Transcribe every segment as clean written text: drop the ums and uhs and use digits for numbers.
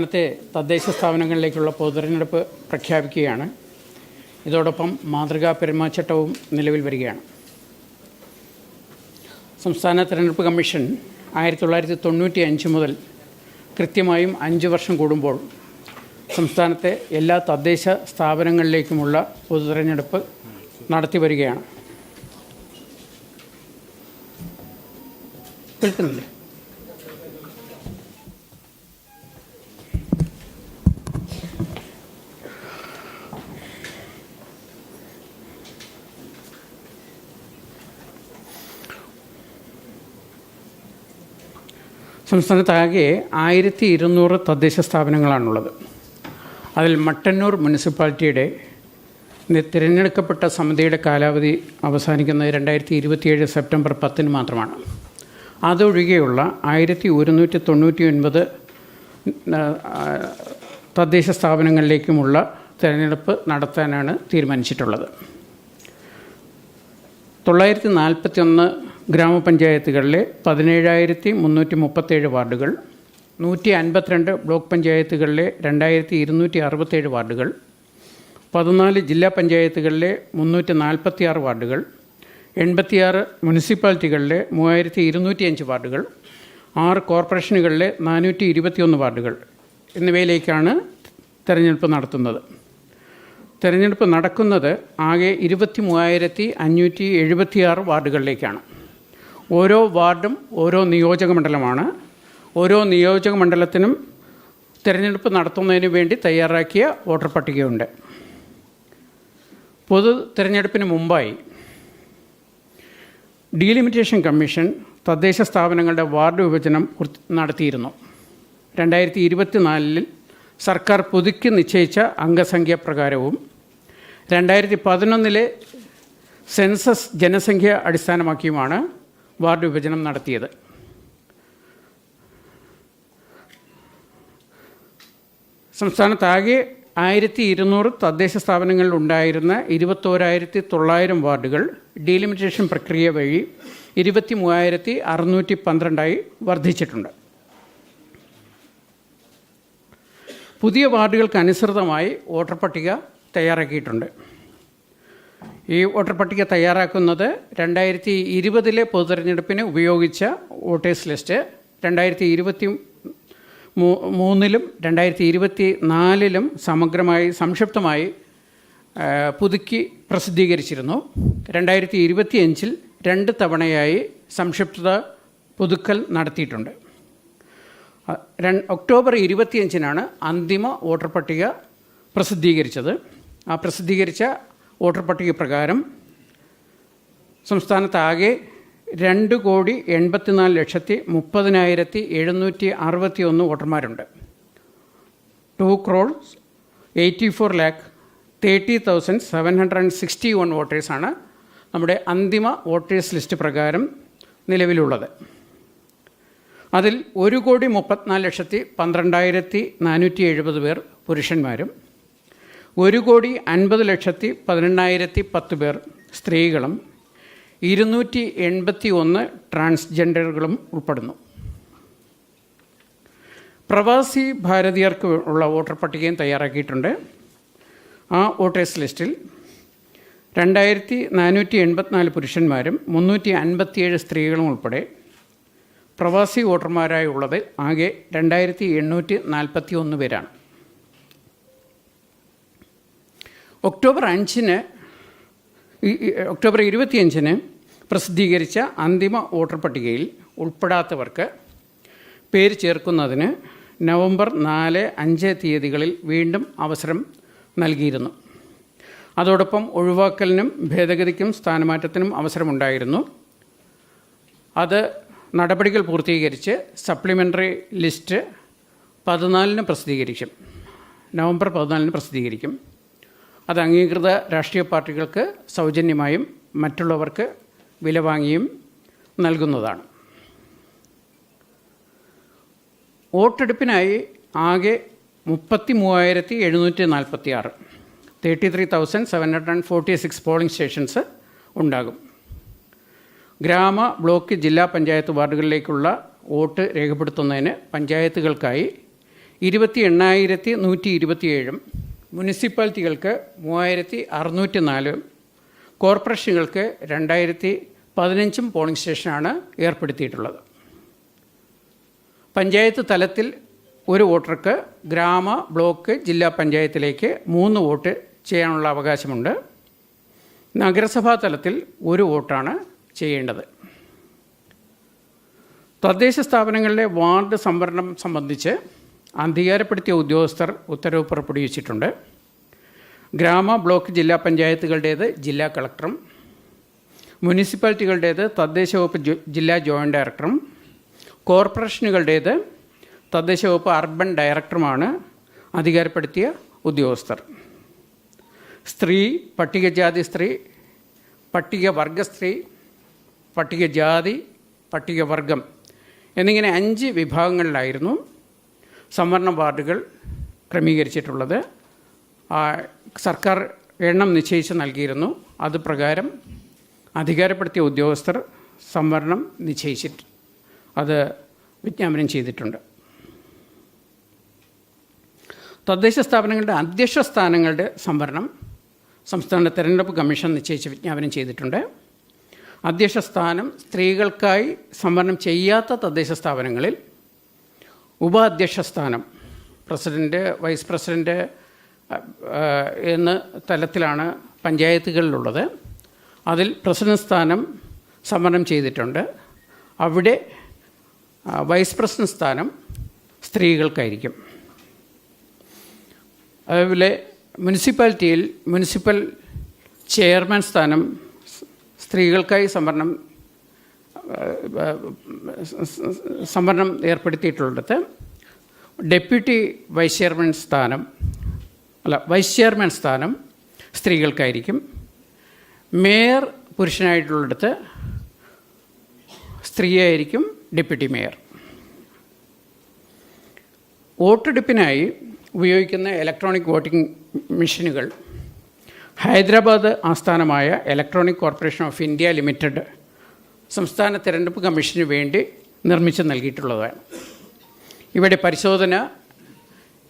ഇന്നത്തെ തദ്ദേശ സ്ഥാപനങ്ങളിലേക്കുള്ള പൊതുതെരഞ്ഞെടുപ്പ് പ്രഖ്യാപിക്കുകയാണ്. ഇതോടൊപ്പം മാതൃകാ പെരുമാറ്റച്ചട്ടവും നിലവിൽ വരികയാണ്. സംസ്ഥാന തെരഞ്ഞെടുപ്പ് കമ്മീഷൻ 1995 മുതൽ കൃത്യമായും 5 വർഷം കൂടുമ്പോൾ സംസ്ഥാനത്തെ എല്ലാ തദ്ദേശ സ്ഥാപനങ്ങളിലേക്കുമുള്ള പൊതുതെരഞ്ഞെടുപ്പ് നടത്തി വരികയാണ്. കേൾക്കുന്നില്ലേ? സംസ്ഥാനത്താകെ 1200 തദ്ദേശ സ്ഥാപനങ്ങളാണുള്ളത്. അതിൽ മട്ടന്നൂർ മുനിസിപ്പാലിറ്റിയുടെ തിരഞ്ഞെടുക്കപ്പെട്ട സമിതിയുടെ കാലാവധി അവസാനിക്കുന്നത് 2027 സെപ്റ്റംബർ 10 മാത്രമാണ്. അതൊഴികെയുള്ള 1199 തദ്ദേശ സ്ഥാപനങ്ങളിലേക്കുമുള്ള തിരഞ്ഞെടുപ്പ് നടത്താനാണ് തീരുമാനിച്ചിട്ടുള്ളത്. 941 ഗ്രാമപഞ്ചായത്തുകളിലെ 17,337 വാർഡുകൾ, 152 ബ്ലോക്ക് പഞ്ചായത്തുകളിലെ 2,267 വാർഡുകൾ, 14 ജില്ലാ പഞ്ചായത്തുകളിലെ 346 വാർഡുകൾ, 86 മുനിസിപ്പാലിറ്റികളിലെ 3,205 വാർഡുകൾ, 6 കോർപ്പറേഷനുകളിലെ 421 വാർഡുകൾ എന്നിവയിലേക്കാണ് തെരഞ്ഞെടുപ്പ് നടത്തുന്നത്. തെരഞ്ഞെടുപ്പ് നടക്കുന്നത് ആകെ 23,576 വാർഡുകളിലേക്കാണ്. ഓരോ വാർഡും ഓരോ നിയോജക മണ്ഡലമാണ്. ഓരോ നിയോജക മണ്ഡലത്തിനും തിരഞ്ഞെടുപ്പ് നടത്തുന്നതിന് വേണ്ടി തയ്യാറാക്കിയ വോട്ടർ പട്ടികയുണ്ട്. പൊതു തിരഞ്ഞെടുപ്പിന് മുമ്പായി ഡീലിമിറ്റേഷൻ കമ്മീഷൻ തദ്ദേശ സ്ഥാപനങ്ങളുടെ വാർഡ് വിഭജനം നടത്തിയിരുന്നു. 2024 സർക്കാർ പുതുക്കി നിശ്ചയിച്ച അംഗസംഖ്യ പ്രകാരവും 2011 സെൻസസ് ജനസംഖ്യ അടിസ്ഥാനമാക്കിയുമാണ് വാർഡ് വിഭജനം നടത്തിയത്. സംസ്ഥാനത്താകെ 1200 തദ്ദേശ സ്ഥാപനങ്ങളിൽ ഉണ്ടായിരുന്ന 21,900 വാർഡുകൾ ഡീലിമിറ്റേഷൻ പ്രക്രിയ വഴി 23,612 വർദ്ധിച്ചിട്ടുണ്ട്. പുതിയ വാർഡുകൾക്ക് അനുസൃതമായി വോട്ടർ പട്ടിക തയ്യാറാക്കിയിട്ടുണ്ട്. ഈ വോട്ടർ പട്ടിക തയ്യാറാക്കുന്നത് 2020 പൊതുതെരഞ്ഞെടുപ്പിന് ഉപയോഗിച്ച വോട്ടേഴ്സ് ലിസ്റ്റ് 2023 2024 സമഗ്രമായി സംക്ഷിപ്തമായി പുതുക്കി പ്രസിദ്ധീകരിച്ചിരുന്നു. 2025 2 തവണയായി സംക്ഷിപ്ത പുതുക്കൽ നടത്തിയിട്ടുണ്ട്. ഒക്ടോബർ 25 അന്തിമ വോട്ടർ പട്ടിക പ്രസിദ്ധീകരിച്ചത്. ആ പ്രസിദ്ധീകരിച്ച വോട്ടർ പട്ടിക പ്രകാരം സംസ്ഥാനത്താകെ 2,84,30,761 വോട്ടർമാരുണ്ട്. 2,84,30,761 വോട്ടേഴ്സാണ് നമ്മുടെ അന്തിമ വോട്ടേഴ്സ് ലിസ്റ്റ് പ്രകാരം നിലവിലുള്ളത്. അതിൽ 1,34,12,470 പേർ പുരുഷന്മാരും 1,50,18,10 പേർ സ്ത്രീകളും 281 ട്രാൻസ്ജെൻഡറുകളും ഉൾപ്പെടുന്നു. പ്രവാസി ഭാരതീയർക്ക് ഉള്ള വോട്ടർ പട്ടികയും തയ്യാറാക്കിയിട്ടുണ്ട്. ആ വോട്ടേഴ്സ് ലിസ്റ്റിൽ 2,484 പുരുഷന്മാരും 357 സ്ത്രീകളും ഉൾപ്പെടെ പ്രവാസി വോട്ടർമാരായുള്ളത് ആകെ 2,841 പേരാണ്. ഒക്ടോബർ 25 പ്രസിദ്ധീകരിച്ച അന്തിമ വോട്ടർ പട്ടികയിൽ ഉൾപ്പെടാത്തവർക്ക് പേര് ചേർക്കുന്നതിന് നവംബർ 4, 5 തീയതികളിൽ വീണ്ടും അവസരം നൽകിയിരുന്നു. അതോടൊപ്പം ഒഴിവാക്കലിനും ഭേദഗതിക്കും സ്ഥാനമാറ്റത്തിനും അവസരമുണ്ടായിരുന്നു. അത് നടപടികൾ പൂർത്തീകരിച്ച് സപ്ലിമെൻ്ററി ലിസ്റ്റ് 14 പ്രസിദ്ധീകരിക്കും. നവംബർ 14 പ്രസിദ്ധീകരിക്കും. അത് അംഗീകൃത രാഷ്ട്രീയ പാർട്ടികൾക്ക് സൗജന്യമായും മറ്റുള്ളവർക്ക് വില വാങ്ങിയും നൽകുന്നതാണ്. വോട്ടെടുപ്പിനായി ആകെ 33,746 33,746 പോളിംഗ് സ്റ്റേഷൻസ് ഉണ്ടാകും. ഗ്രാമ, ബ്ലോക്ക്, ജില്ലാ പഞ്ചായത്ത് വാർഡുകളിലേക്കുള്ള വോട്ട് രേഖപ്പെടുത്തുന്നതിന് പഞ്ചായത്തുകൾക്കായി 28,127, മുനിസിപ്പാലിറ്റികൾക്ക് 3,604, കോർപ്പറേഷനുകൾക്ക് 2,015 പോളിംഗ് സ്റ്റേഷനാണ് ഏർപ്പെടുത്തിയിട്ടുള്ളത്. പഞ്ചായത്ത് തലത്തിൽ ഒരു വോട്ടർക്ക് ഗ്രാമ, ബ്ലോക്ക്, ജില്ലാ പഞ്ചായത്തിലേക്ക് 3 വോട്ട് ചെയ്യാനുള്ള അവകാശമുണ്ട്. നഗരസഭാ തലത്തിൽ 1 വോട്ടാണ് ചെയ്യേണ്ടത്. തദ്ദേശ സ്ഥാപനങ്ങളിലെ വാർഡ് സംവരണം സംബന്ധിച്ച് അധികാരപ്പെടുത്തിയ ഉദ്യോഗസ്ഥർ ഉത്തരവ് പുറപ്പെടുവിച്ചിട്ടുണ്ട്. ഗ്രാമ, ബ്ലോക്ക്, ജില്ലാ പഞ്ചായത്തുകളുടേത് ജില്ലാ കളക്ടറും, മുനിസിപ്പാലിറ്റികളുടേത് തദ്ദേശ വകുപ്പ് ജില്ലാ ജോയിൻറ്റ് ഡയറക്ടറും, കോർപ്പറേഷനുകളുടേത് തദ്ദേശ വകുപ്പ് അർബൻ ഡയറക്ടറുമാണ് അധികാരപ്പെടുത്തിയ ഉദ്യോഗസ്ഥർ. സ്ത്രീ, പട്ടികജാതി സ്ത്രീ, പട്ടികവർഗ സ്ത്രീ, പട്ടികജാതി, പട്ടികവർഗം എന്നിങ്ങനെ 5 വിഭാഗങ്ങളിലായിരുന്നു സംവരണ വാർഡുകൾ ക്രമീകരിച്ചിട്ടുള്ളത്. സർക്കാർ എണ്ണം നിശ്ചയിച്ച് നൽകിയിരുന്നു. അതുപ്രകാരം അധികാരപ്പെടുത്തിയ ഉദ്യോഗസ്ഥർ സംവരണം നിശ്ചയിച്ചിട്ട് അത് വിജ്ഞാപനം ചെയ്തിട്ടുണ്ട്. തദ്ദേശ സ്ഥാപനങ്ങളുടെ അധ്യക്ഷ സ്ഥാനങ്ങളുടെ സംവരണം സംസ്ഥാന തെരഞ്ഞെടുപ്പ് കമ്മീഷൻ നിശ്ചയിച്ച് വിജ്ഞാപനം ചെയ്തിട്ടുണ്ട്. അധ്യക്ഷ സ്ഥാനം സ്ത്രീകൾക്കായി സംവരണം ചെയ്യാത്ത തദ്ദേശ സ്ഥാപനങ്ങളിൽ ഉപാധ്യക്ഷ സ്ഥാനം, പ്രസിഡൻറ്റ്, വൈസ് പ്രസിഡൻറ്റ് എന്ന തലത്തിലാണ് പഞ്ചായത്തുകളിലുള്ളത്. അതിൽ പ്രസിഡന്റ് സ്ഥാനം സംവരണം ചെയ്തിട്ടുണ്ട്. അവിടെ വൈസ് പ്രസിഡന്റ് സ്ഥാനം സ്ത്രീകൾക്കായിരിക്കും. അതുപോലെ മുനിസിപ്പാലിറ്റിയിൽ മുനിസിപ്പൽ ചെയർമാൻ സ്ഥാനം സ്ത്രീകൾക്കായി സംവരണം ഏർപ്പെടുത്തിയിട്ടുള്ളത്. ഡെപ്യൂട്ടി വൈസ് ചെയർമാൻ സ്ഥാനം സ്ത്രീകൾക്കായിരിക്കും. മേയർ പുരുഷനായിട്ടുള്ളിടത്ത് സ്ത്രീയായിരിക്കും ഡെപ്യൂട്ടി മേയർ. വോട്ടെടുപ്പിനായി ഉപയോഗിക്കുന്ന ഇലക്ട്രോണിക് വോട്ടിംഗ് മെഷീനുകൾ ഹൈദരാബാദ് ആസ്ഥാനമായ electronic corporation of India limited സംസ്ഥാന തിരഞ്ഞെടുപ്പ് കമ്മീഷന് വേണ്ടി നിർമ്മിച്ച് നൽകിയിട്ടുള്ളതാണ്. ഇവിടെ പരിശോധന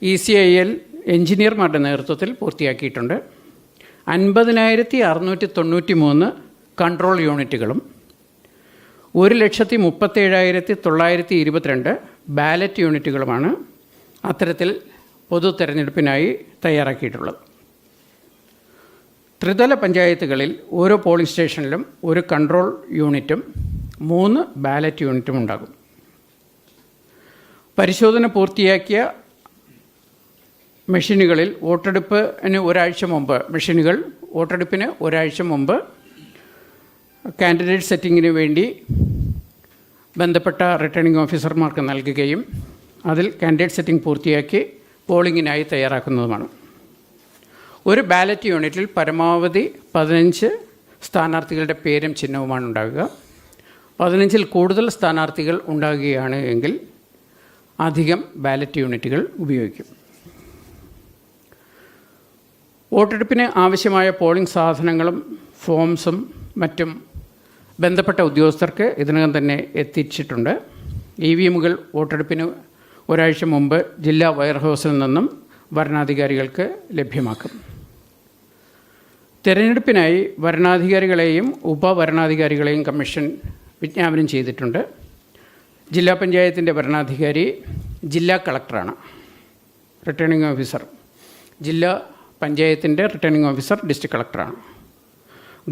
ECIL എഞ്ചിനീയർമാരുടെ നേതൃത്വത്തിൽ പൂർത്തിയാക്കിയിട്ടുണ്ട്. 50,693 കൺട്രോൾ യൂണിറ്റുകളും 1,37,922 ബാലറ്റ് യൂണിറ്റുകളുമാണ് അത്തരത്തിൽ പൊതു തെരഞ്ഞെടുപ്പിനായി തയ്യാറാക്കിയിട്ടുള്ളത്. ത്രിതല പഞ്ചായത്തുകളിൽ ഓരോ പോളിംഗ് സ്റ്റേഷനിലും 1 കൺട്രോൾ യൂണിറ്റും 3 ബാലറ്റ് യൂണിറ്റും ഉണ്ടാകും. പരിശോധന പൂർത്തിയാക്കിയ മെഷീനുകളിൽ വോട്ടെടുപ്പിന് ഒരാഴ്ച മുമ്പ് കാൻഡിഡേറ്റ് സെറ്റിങ്ങിന് വേണ്ടി ബന്ധപ്പെട്ട റിട്ടേണിംഗ് ഓഫീസർമാർക്ക് നൽകുകയും അതിൽ കാൻഡിഡേറ്റ് സെറ്റിംഗ് പൂർത്തിയാക്കി പോളിംഗിനായി തയ്യാറാക്കുന്നതുമാണ്. ഒരു ബാലറ്റ് യൂണിറ്റിൽ പരമാവധി 15 സ്ഥാനാർത്ഥികളുടെ പേരും ചിഹ്നവുമാണ് ഉണ്ടാകുക. 15-ൽ കൂടുതൽ സ്ഥാനാർത്ഥികൾ ഉണ്ടാകുകയാണ് എങ്കിൽ അധികം ബാലറ്റ് യൂണിറ്റുകൾ ഉപയോഗിക്കും. വോട്ടെടുപ്പിന് ആവശ്യമായ പോളിംഗ് സാധനങ്ങളും ഫോംസും മറ്റും ബന്ധപ്പെട്ട ഉദ്യോഗസ്ഥർക്ക് ഇതിനകം തന്നെ എത്തിച്ചിട്ടുണ്ട്. EVMകൾ വോട്ടെടുപ്പിന് ഒരാഴ്ച മുമ്പ് ജില്ലാ വെയർഹൗസിൽ നിന്നും വരണാധികാരികൾക്ക് ലഭ്യമാക്കും. തിരഞ്ഞെടുപ്പിനായി വരണാധികാരികളെയും ഉപവരണാധികാരികളെയും കമ്മീഷൻ വിജ്ഞാപനം ചെയ്തിട്ടുണ്ട്. ജില്ലാ പഞ്ചായത്തിൻ്റെ വരണാധികാരി ജില്ലാ കളക്ടറാണ്. റിട്ടേണിംഗ് ഓഫീസർ ജില്ലാ പഞ്ചായത്തിൻ്റെ റിട്ടേണിംഗ് ഓഫീസർ ഡിസ്ട്രിക്ട് കളക്ടറാണ്.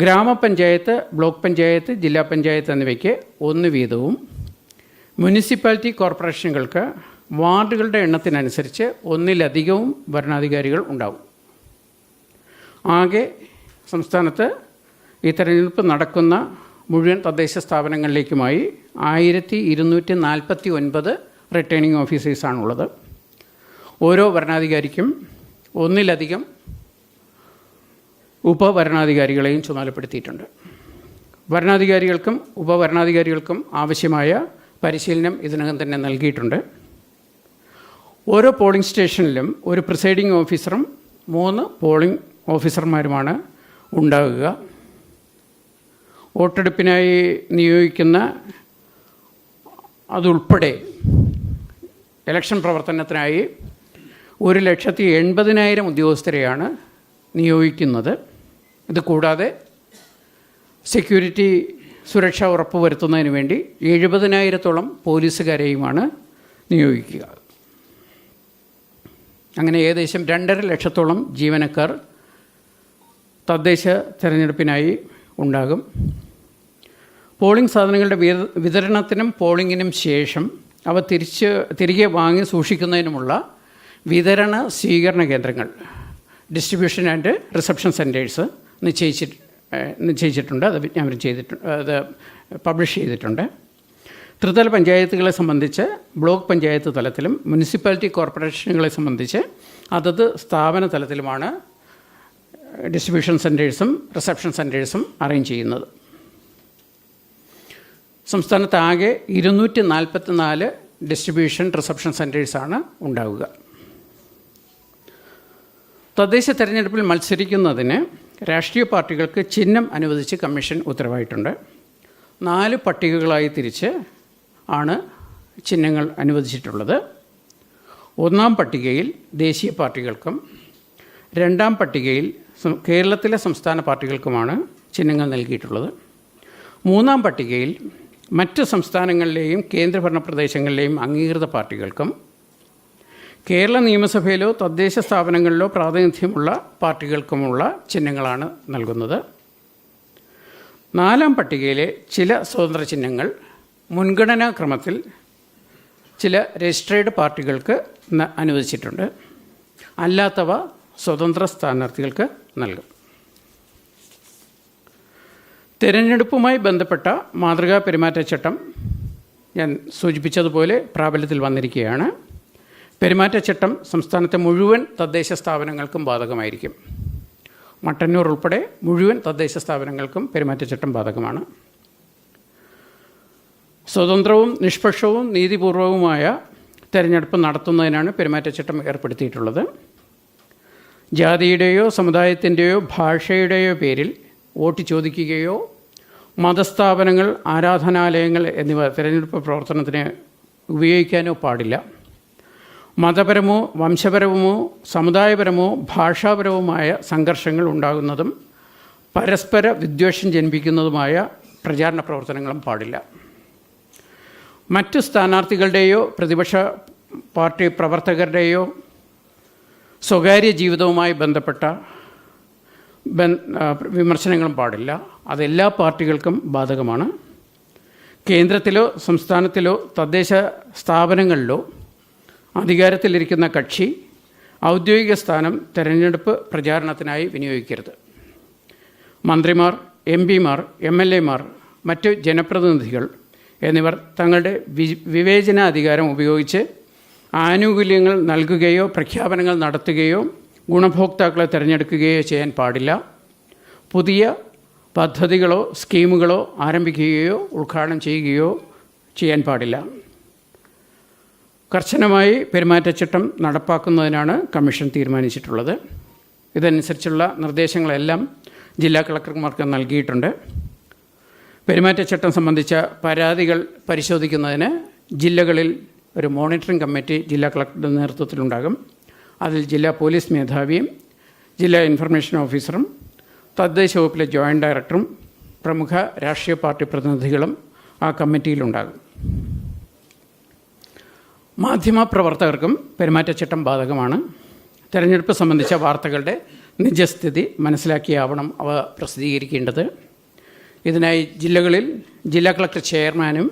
ഗ്രാമപഞ്ചായത്ത്, ബ്ലോക്ക് പഞ്ചായത്ത്, ജില്ലാ പഞ്ചായത്ത് എന്നിവയ്ക്ക് 1 വീതവും മുനിസിപ്പാലിറ്റി കോർപ്പറേഷനുകൾക്ക് വാർഡുകളുടെ എണ്ണത്തിനനുസരിച്ച് 1-ലധികവും വരണാധികാരികൾ ഉണ്ടാവും. ആകെ സംസ്ഥാനത്ത് ഈ തെരഞ്ഞെടുപ്പ് നടക്കുന്ന മുഴുവൻ തദ്ദേശ സ്ഥാപനങ്ങളിലേക്കുമായി 1249 റിട്ടേണിംഗ് ഓഫീസേഴ്സാണുള്ളത്. ഓരോ വരണാധികാരിക്കും 1-ലധികം ഉപവരണാധികാരികളെയും ചുമതലപ്പെടുത്തിയിട്ടുണ്ട്. വരണാധികാരികൾക്കും ഉപവരണാധികാരികൾക്കും ആവശ്യമായ പരിശീലനം ഇതിനകം തന്നെ നൽകിയിട്ടുണ്ട്. ഓരോ പോളിംഗ് സ്റ്റേഷനിലും ഒരു പ്രിസൈഡിംഗ് ഓഫീസറും 3 പോളിംഗ് ഓഫീസർമാരുമാണ് ഉണ്ടാകുക. വോട്ടെടുപ്പിനായി നിയോഗിക്കുന്ന അതുൾപ്പെടെ ഇലക്ഷൻ പ്രവർത്തനത്തിനായി 1,80,000 ഉദ്യോഗസ്ഥരെയാണ് നിയോഗിക്കുന്നത്. ഇത് കൂടാതെ സെക്യൂരിറ്റി സുരക്ഷ ഉറപ്പുവരുത്തുന്നതിന് വേണ്ടി 70,000-ഓളം പോലീസുകാരെയുമാണ് നിയോഗിക്കുക. അങ്ങനെ ഏകദേശം 2.5 ലക്ഷത്തോളം ജീവനക്കാർ തദ്ദേശ തെരഞ്ഞെടുപ്പിനായി ഉണ്ടാകും. പോളിംഗ് സാധനങ്ങളുടെ വിതരണത്തിനും പോളിംഗിനും ശേഷം അവ തിരികെ വാങ്ങി സൂക്ഷിക്കുന്നതിനുമുള്ള വിതരണ സ്വീകരണ കേന്ദ്രങ്ങൾ, ഡിസ്ട്രിബ്യൂഷൻ ആൻഡ് റിസപ്ഷൻ സെൻറ്റേഴ്സ് നിശ്ചയിച്ചിട്ടുണ്ട്. അത് വിജ്ഞാപനം ചെയ്തിട്ടുണ്ട്, അത് പബ്ലിഷ് ചെയ്തിട്ടുണ്ട്. ത്രിതല പഞ്ചായത്തുകളെ സംബന്ധിച്ച് ബ്ലോക്ക് പഞ്ചായത്ത് തലത്തിലും മുനിസിപ്പാലിറ്റി കോർപ്പറേഷനുകളെ സംബന്ധിച്ച് അതത് സ്ഥാപന തലത്തിലുമാണ് ഡിസ്ട്രിബ്യൂഷൻ സെൻറ്റേഴ്സും റിസപ്ഷൻ സെൻറ്റേഴ്സും അറേഞ്ച് ചെയ്യുന്നത്. സംസ്ഥാനത്താകെ 244 ഡിസ്ട്രിബ്യൂഷൻ റിസപ്ഷൻ സെൻറ്റേഴ്സാണ് ഉണ്ടാവുക. തദ്ദേശ തെരഞ്ഞെടുപ്പിൽ മത്സരിക്കുന്നതിന് രാഷ്ട്രീയ പാർട്ടികൾക്ക് ചിഹ്നം അനുവദിച്ച് കമ്മീഷൻ ഉത്തരവായിട്ടുണ്ട്. 4 പട്ടികകളായി തിരിച്ച് ആണ് ചിഹ്നങ്ങൾ അനുവദിച്ചിട്ടുള്ളത്. 1-ാം പട്ടികയിൽ ദേശീയ പാർട്ടികൾക്കും 2-ാം പട്ടികയിൽ കേരളത്തിലെ സംസ്ഥാന പാർട്ടികൾക്കുമാണ് ചിഹ്നങ്ങൾ നൽകിയിട്ടുള്ളത്. 3-ാം പട്ടികയിൽ മറ്റ് സംസ്ഥാനങ്ങളിലെയും കേന്ദ്രഭരണ പ്രദേശങ്ങളിലെയും അംഗീകൃത പാർട്ടികൾക്കും കേരള നിയമസഭയിലോ തദ്ദേശ സ്ഥാപനങ്ങളിലോ പ്രാതിനിധ്യമുള്ള പാർട്ടികൾക്കുമുള്ള ചിഹ്നങ്ങളാണ് നൽകുന്നത്. 4-ാം പട്ടികയിലെ ചില സ്വതന്ത്ര ചിഹ്നങ്ങൾ മുൻഗണനാ ക്രമത്തിൽ ചില രജിസ്ട്രേഡ് പാർട്ടികൾക്ക് അനുവദിച്ചിട്ടുണ്ട്. അല്ലാത്തവ സ്വതന്ത്ര സ്ഥാനാർത്ഥികൾക്ക് നൽകും. തിരഞ്ഞെടുപ്പുമായി ബന്ധപ്പെട്ട മാതൃകാ പെരുമാറ്റച്ചട്ടം ഞാൻ സൂചിപ്പിച്ചതുപോലെ പ്രാബല്യത്തിൽ വന്നിരിക്കുകയാണ്. പെരുമാറ്റച്ചട്ടം സംസ്ഥാനത്തെ മുഴുവൻ തദ്ദേശ സ്ഥാപനങ്ങൾക്കും ബാധകമായിരിക്കും. മട്ടന്നൂർ ഉൾപ്പെടെ മുഴുവൻ തദ്ദേശ സ്ഥാപനങ്ങൾക്കും പെരുമാറ്റച്ചട്ടം ബാധകമാണ്. സ്വതന്ത്രവും നിഷ്പക്ഷവും നീതിപൂർവവുമായ തെരഞ്ഞെടുപ്പ് നടത്തുന്നതിനാണ് പെരുമാറ്റച്ചട്ടം ഏർപ്പെടുത്തിയിട്ടുള്ളത്. ജാതിയുടെയോ സമുദായത്തിൻ്റെയോ ഭാഷയുടെയോ പേരിൽ വോട്ട് ചോദിക്കുകയോ മതസ്ഥാപനങ്ങൾ, ആരാധനാലയങ്ങൾ എന്നിവ തിരഞ്ഞെടുപ്പ് പ്രവർത്തനത്തിന് ഉപയോഗിക്കാനോ പാടില്ല. മതപരമോ വംശപരമോ സമുദായപരമോ ഭാഷാപരവുമായ സംഘർഷങ്ങൾ ഉണ്ടാകുന്നതും പരസ്പര വിദ്വേഷം ജനിപ്പിക്കുന്നതുമായ പ്രചാരണ പ്രവർത്തനങ്ങളും പാടില്ല. മറ്റ് സ്ഥാനാർത്ഥികളുടെയോ പ്രതിപക്ഷ പാർട്ടി പ്രവർത്തകരുടെയോ സ്വകാര്യ ജീവിതവുമായി ബന്ധപ്പെട്ട വിമർശനങ്ങളും പാടില്ല. അതെല്ലാ പാർട്ടികൾക്കും ബാധകമാണ്. കേന്ദ്രത്തിലോ സംസ്ഥാനത്തിലോ തദ്ദേശ സ്ഥാപനങ്ങളിലോ അധികാരത്തിലിരിക്കുന്ന കക്ഷി ഔദ്യോഗിക സ്ഥാനം തെരഞ്ഞെടുപ്പ് പ്രചാരണത്തിനായി വിനിയോഗിക്കരുത്. മന്ത്രിമാർ, MP-മാർ, MLA-മാർ, മറ്റ് ജനപ്രതിനിധികൾ എന്നിവർ തങ്ങളുടെ വിവേചനാധികാരം ഉപയോഗിച്ച് ആനുകൂല്യങ്ങൾ നൽകുകയോ പ്രഖ്യാപനങ്ങൾ നടത്തുകയോ ഗുണഭോക്താക്കളെ തിരഞ്ഞെടുക്കുകയോ ചെയ്യാൻ പാടില്ല. പുതിയ പദ്ധതികളോ സ്കീമുകളോ ആരംഭിക്കുകയോ ഉദ്ഘാടനം ചെയ്യുകയോ ചെയ്യാൻ പാടില്ല. കർശനമായി പെരുമാറ്റച്ചട്ടം നടപ്പാക്കുന്നതിനാണ് കമ്മീഷൻ തീരുമാനിച്ചിട്ടുള്ളത്. ഇതനുസരിച്ചുള്ള നിർദ്ദേശങ്ങളെല്ലാം ജില്ലാ കളക്ടർമാർക്ക് നൽകിയിട്ടുണ്ട്. പെരുമാറ്റച്ചട്ടം സംബന്ധിച്ച പരാതികൾ പരിശോധിക്കുന്നതിന് ജില്ലകളിൽ ഒരു മോണിറ്ററിംഗ് കമ്മിറ്റി ജില്ലാ കളക്ടറുടെ നേതൃത്വത്തിലുണ്ടാകും. അതിൽ ജില്ലാ പോലീസ് മേധാവിയും ജില്ലാ ഇൻഫർമേഷൻ ഓഫീസറും തദ്ദേശ വകുപ്പിലെ ജോയിൻറ്റ് ഡയറക്ടറും പ്രമുഖ രാഷ്ട്രീയ പാർട്ടി പ്രതിനിധികളും ആ കമ്മിറ്റിയിലുണ്ടാകും. മാധ്യമപ്രവർത്തകർക്കും പെരുമാറ്റച്ചട്ടം ബാധകമാണ്. തെരഞ്ഞെടുപ്പ് സംബന്ധിച്ച വാർത്തകളുടെ നിജസ്ഥിതി മനസ്സിലാക്കിയാവണം അവ പ്രസിദ്ധീകരിക്കേണ്ടത്. ഇതിനായി ജില്ലകളിൽ ജില്ലാ കളക്ടർ ചെയർമാനും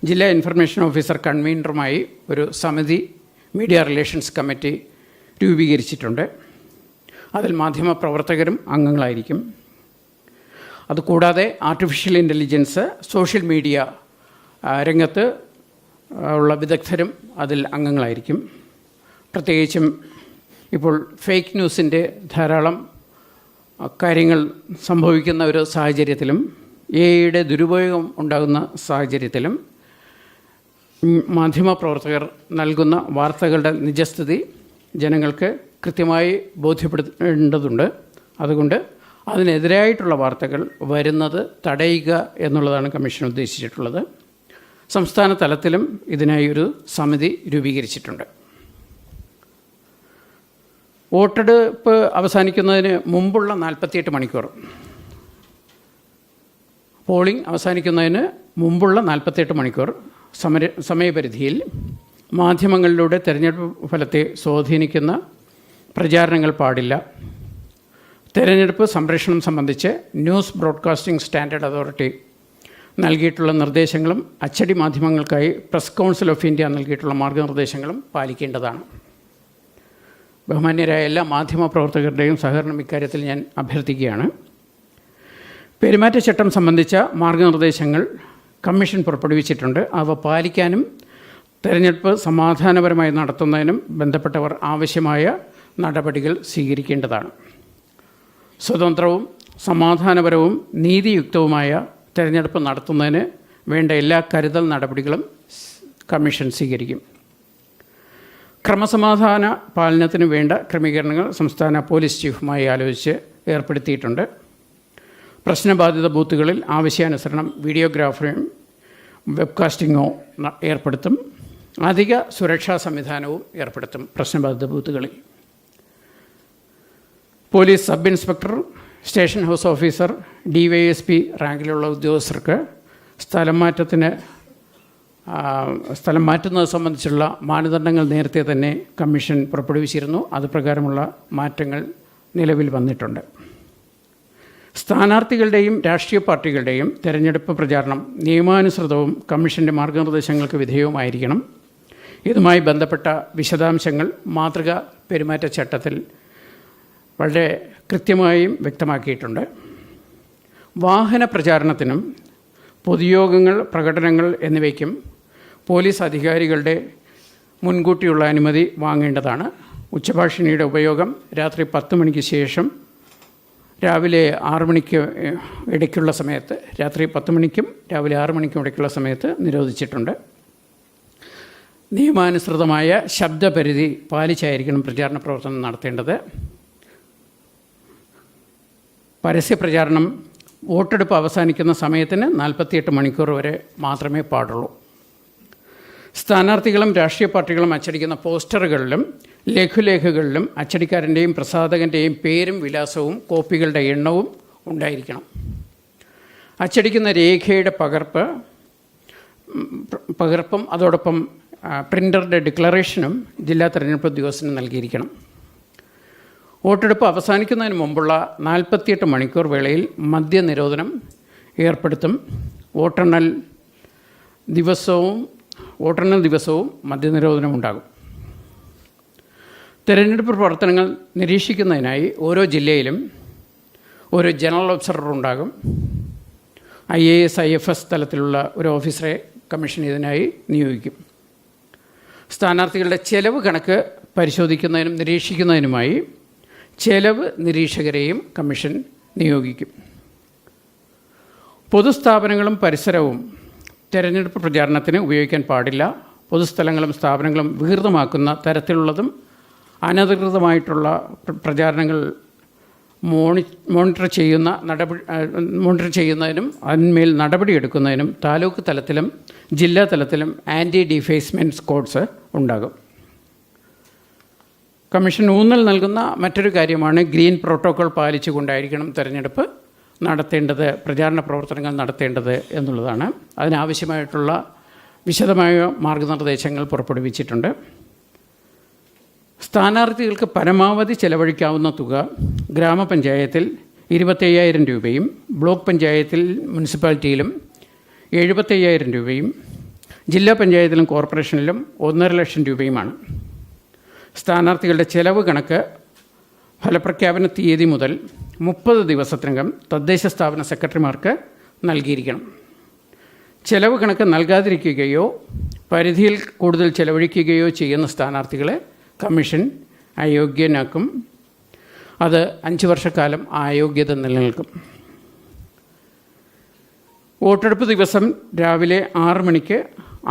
ജില്ലാ ഇൻഫർമേഷൻ ഓഫീസർ കൺവീനറുമായി ഒരു സമിതി മീഡിയ റിലേഷൻസ് കമ്മിറ്റി രൂപീകരിച്ചിട്ടുണ്ട്. അതിൽ മാധ്യമപ്രവർത്തകരും അംഗങ്ങളായിരിക്കും. അതുകൂടാതെ ആർട്ടിഫിഷ്യൽ ഇൻ്റലിജൻസ്, സോഷ്യൽ മീഡിയ രംഗത്ത് ഉള്ള വിദഗ്ധരും അതിൽ അംഗങ്ങളായിരിക്കും. പ്രത്യേകിച്ചും ഇപ്പോൾ ഫേക്ക് ന്യൂസിൻ്റെ ധാരാളം കാര്യങ്ങൾ സംഭവിക്കുന്ന ഒരു സാഹചര്യത്തിലും AI-യുടെ ദുരുപയോഗം ഉണ്ടാകുന്ന സാഹചര്യത്തിലും മാധ്യമപ്രവർത്തകർ നൽകുന്ന വാർത്തകളുടെ നിജസ്ഥിതി ജനങ്ങൾക്ക് കൃത്യമായി ബോധ്യപ്പെടുത്തേണ്ടതുണ്ട്. അതുകൊണ്ട് അതിനെതിരായിട്ടുള്ള വാർത്തകൾ വരുന്നത് തടയുക എന്നുള്ളതാണ് കമ്മീഷൻ ഉദ്ദേശിച്ചിട്ടുള്ളത്. സംസ്ഥാന തലത്തിലും ഇതിനായി ഒരു സമിതി രൂപീകരിച്ചിട്ടുണ്ട്. വോട്ടെടുപ്പ് അവസാനിക്കുന്നതിന് മുമ്പുള്ള 48 മണിക്കൂർ, പോളിംഗ് അവസാനിക്കുന്നതിന് മുമ്പുള്ള 48 മണിക്കൂർ സമയപരിധിയിൽ മാധ്യമങ്ങളിലൂടെ തെരഞ്ഞെടുപ്പ് ഫലത്തെ സ്വാധീനിക്കുന്ന പ്രചാരണങ്ങൾ പാടില്ല. തെരഞ്ഞെടുപ്പ് സംപ്രേഷണം സംബന്ധിച്ച് ന്യൂസ് ബ്രോഡ്കാസ്റ്റിംഗ് സ്റ്റാൻഡേർഡ് അതോറിറ്റി നൽകിയിട്ടുള്ള നിർദ്ദേശങ്ങളും അച്ചടി മാധ്യമങ്ങൾക്കായി പ്രസ് കൗൺസിൽ ഓഫ് ഇന്ത്യ നൽകിയിട്ടുള്ള മാർഗ്ഗനിർദ്ദേശങ്ങളും പാലിക്കേണ്ടതാണ്. ബഹുമാന്യരായ എല്ലാ മാധ്യമപ്രവർത്തകരുടെയും സഹകരണം ഇക്കാര്യത്തിൽ ഞാൻ അഭ്യർത്ഥിക്കുകയാണ്. പെരുമാറ്റച്ചട്ടം സംബന്ധിച്ച മാർഗ്ഗനിർദ്ദേശങ്ങൾ കമ്മീഷൻ പുറപ്പെടുവിച്ചിട്ടുണ്ട്. അവ പാലിക്കാനും തെരഞ്ഞെടുപ്പ് സമാധാനപരമായി നടത്തുന്നതിനും ബന്ധപ്പെട്ടവർ ആവശ്യമായ നടപടികൾ സ്വീകരിക്കേണ്ടതാണ്. സ്വതന്ത്രവും സമാധാനപരവും നീതിയുക്തവുമായ തെരഞ്ഞെടുപ്പ് നടത്തുന്നതിന് വേണ്ട എല്ലാ കരുതൽ നടപടികളും കമ്മീഷൻ സ്വീകരിക്കും. ക്രമസമാധാന പാലനത്തിന് വേണ്ട ക്രമീകരണങ്ങൾ സംസ്ഥാന പോലീസ് ചീഫുമായി ആലോചിച്ച് ഏർപ്പെടുത്തിയിട്ടുണ്ട്. പ്രശ്നബാധിത ബൂത്തുകളിൽ ആവശ്യാനുസരണം വീഡിയോഗ്രാഫറിയും വെബ്കാസ്റ്റിങ്ങോ ഏർപ്പെടുത്തും. അധിക സുരക്ഷാ സംവിധാനവും ഏർപ്പെടുത്തും. പ്രശ്നബാധിത ബൂത്തുകളിൽ police sub inspector, station house officer, DYSP റാങ്കിലുള്ള ഉദ്യോഗസ്ഥർക്ക് സ്ഥലം മാറ്റുന്നത് സംബന്ധിച്ചുള്ള മാനദണ്ഡങ്ങൾ നേരത്തെ തന്നെ കമ്മീഷൻ പുറപ്പെടുവിച്ചിരുന്നു. അതുപ്രകാരമുള്ള മാറ്റങ്ങൾ നിലവിൽ വന്നിട്ടുണ്ട്. സ്ഥാനാർത്ഥികളുടെയും രാഷ്ട്രീയ പാർട്ടികളുടെയും തെരഞ്ഞെടുപ്പ് പ്രചാരണം നിയമാനുസൃതവും കമ്മീഷൻ്റെ മാർഗ്ഗനിർദ്ദേശങ്ങൾക്ക് വിധേയവുമായിരിക്കണം. ഇതുമായി ബന്ധപ്പെട്ട വിശദാംശങ്ങൾ മാതൃകാ പെരുമാറ്റച്ചട്ടത്തിൽ വളരെ കൃത്യമായും വ്യക്തമാക്കിയിട്ടുണ്ട്. വാഹന പ്രചാരണത്തിനും പൊതുയോഗങ്ങൾ, പ്രകടനങ്ങൾ എന്നിവയ്ക്കും പോലീസ് അധികാരികളുടെ മുൻകൂട്ടിയുള്ള അനുമതി വാങ്ങേണ്ടതാണ്. ഉച്ചഭാഷിണിയുടെ ഉപയോഗം രാത്രി 10 മണിക്ക് ശേഷം രാവിലെ 6 മണിക്ക് ഇടയ്ക്കുള്ള സമയത്ത്, രാത്രി 10 മണിക്കും രാവിലെ 6 മണിക്കും ഇടയ്ക്കുള്ള സമയത്ത് നിരോധിച്ചിട്ടുണ്ട്. നിയമാനുസൃതമായ ശബ്ദപരിധി പാലിച്ചായിരിക്കണം പ്രചാരണ പ്രവർത്തനം നടത്തേണ്ടത്. പരസ്യപ്രചാരണം വോട്ടെടുപ്പ് അവസാനിക്കുന്ന സമയത്തിന് 48 മണിക്കൂർ വരെ മാത്രമേ പാടുള്ളൂ. സ്ഥാനാർത്ഥികളും രാഷ്ട്രീയ പാർട്ടികളും അച്ചടിക്കുന്ന പോസ്റ്ററുകളിലും ലഘുലേഖകളിലും അച്ചടിക്കാരൻ്റെയും പ്രസാധകൻ്റെയും പേരും വിലാസവും കോപ്പികളുടെ എണ്ണവും ഉണ്ടായിരിക്കണം. അച്ചടിക്കുന്ന രേഖയുടെ പകർപ്പും അതോടൊപ്പം പ്രിൻ്ററുടെ ഡിക്ലറേഷനും ജില്ലാ തെരഞ്ഞെടുപ്പ് ഉദ്യോഗസ്ഥന് നൽകിയിരിക്കണം. വോട്ടെടുപ്പ് അവസാനിക്കുന്നതിന് മുമ്പുള്ള 48 മണിക്കൂർ വേളയിൽ മദ്യനിരോധനം ഏർപ്പെടുത്തും. വോട്ടെണ്ണൽ ദിവസവും മദ്യനിരോധനം ഉണ്ടാകും. തെരഞ്ഞെടുപ്പ് പ്രവർത്തനങ്ങൾ നിരീക്ഷിക്കുന്നതിനായി ഓരോ ജില്ലയിലും ഒരു ജനറൽ ഒബ്സർവർ ഉണ്ടാകും. IAS, IFS തലത്തിലുള്ള ഒരു ഓഫീസറെ കമ്മീഷൻ ഇതിനായി നിയോഗിക്കും. സ്ഥാനാർത്ഥികളുടെ ചെലവ് കണക്ക് പരിശോധിക്കുന്നതിനും നിരീക്ഷിക്കുന്നതിനുമായി ചെലവ് നിരീക്ഷകരെയും കമ്മീഷൻ നിയോഗിക്കും. പൊതുസ്ഥാപനങ്ങളും പരിസരവും തെരഞ്ഞെടുപ്പ് പ്രചാരണത്തിന് ഉപയോഗിക്കാൻ പാടില്ല. പൊതുസ്ഥലങ്ങളും സ്ഥാപനങ്ങളും വികൃതമാക്കുന്ന തരത്തിലുള്ളതും അനധികൃതമായിട്ടുള്ള പ്രചാരണങ്ങൾ മോണിറ്റർ ചെയ്യുന്നതിനും അതിന്മേൽ നടപടിയെടുക്കുന്നതിനും താലൂക്ക് തലത്തിലും ജില്ലാ തലത്തിലും ആൻറ്റി ഡിഫേസ്മെൻറ്റ് സ്ക്വാഡ്സ് ഉണ്ടാകും. കമ്മീഷൻ ഊന്നൽ നൽകുന്ന മറ്റൊരു കാര്യമാണ് ഗ്രീൻ പ്രോട്ടോക്കോൾ പാലിച്ചുകൊണ്ടായിരിക്കണം തെരഞ്ഞെടുപ്പ് നടത്തേണ്ടത്, പ്രചാരണ പ്രവർത്തനങ്ങൾ നടത്തേണ്ടത് എന്നുള്ളതാണ്. അതിനാവശ്യമായിട്ടുള്ള വിശദമായ മാർഗ്ഗനിർദ്ദേശങ്ങൾ പുറപ്പെടുവിച്ചിട്ടുണ്ട്. സ്ഥാനാർത്ഥികൾക്ക് പരമാവധി ചെലവഴിക്കാവുന്ന തുക ഗ്രാമപഞ്ചായത്തിൽ 25,000 രൂപയും ബ്ലോക്ക് പഞ്ചായത്തിൽ മുനിസിപ്പാലിറ്റിയിലും 75,000 രൂപയും ജില്ലാ പഞ്ചായത്തിലും കോർപ്പറേഷനിലും 1.5 ലക്ഷം രൂപയുമാണ്. സ്ഥാനാർത്ഥികളുടെ ചെലവ് കണക്ക് ഫലപ്രഖ്യാപന തീയതി മുതൽ 30 ദിവസത്തിനകം തദ്ദേശ സ്ഥാപന സെക്രട്ടറിമാർക്ക് നൽകിയിരിക്കണം. ചെലവ് കണക്ക് നൽകാതിരിക്കുകയോ പരിധിയിൽ കൂടുതൽ ചെലവഴിക്കുകയോ ചെയ്യുന്ന സ്ഥാനാർത്ഥികളെ കമ്മീഷൻ അയോഗ്യനാക്കും. അത് 5 വർഷക്കാലം ആ അയോഗ്യത നിലനിൽക്കും. വോട്ടെടുപ്പ് ദിവസം രാവിലെ 6 മണിക്ക്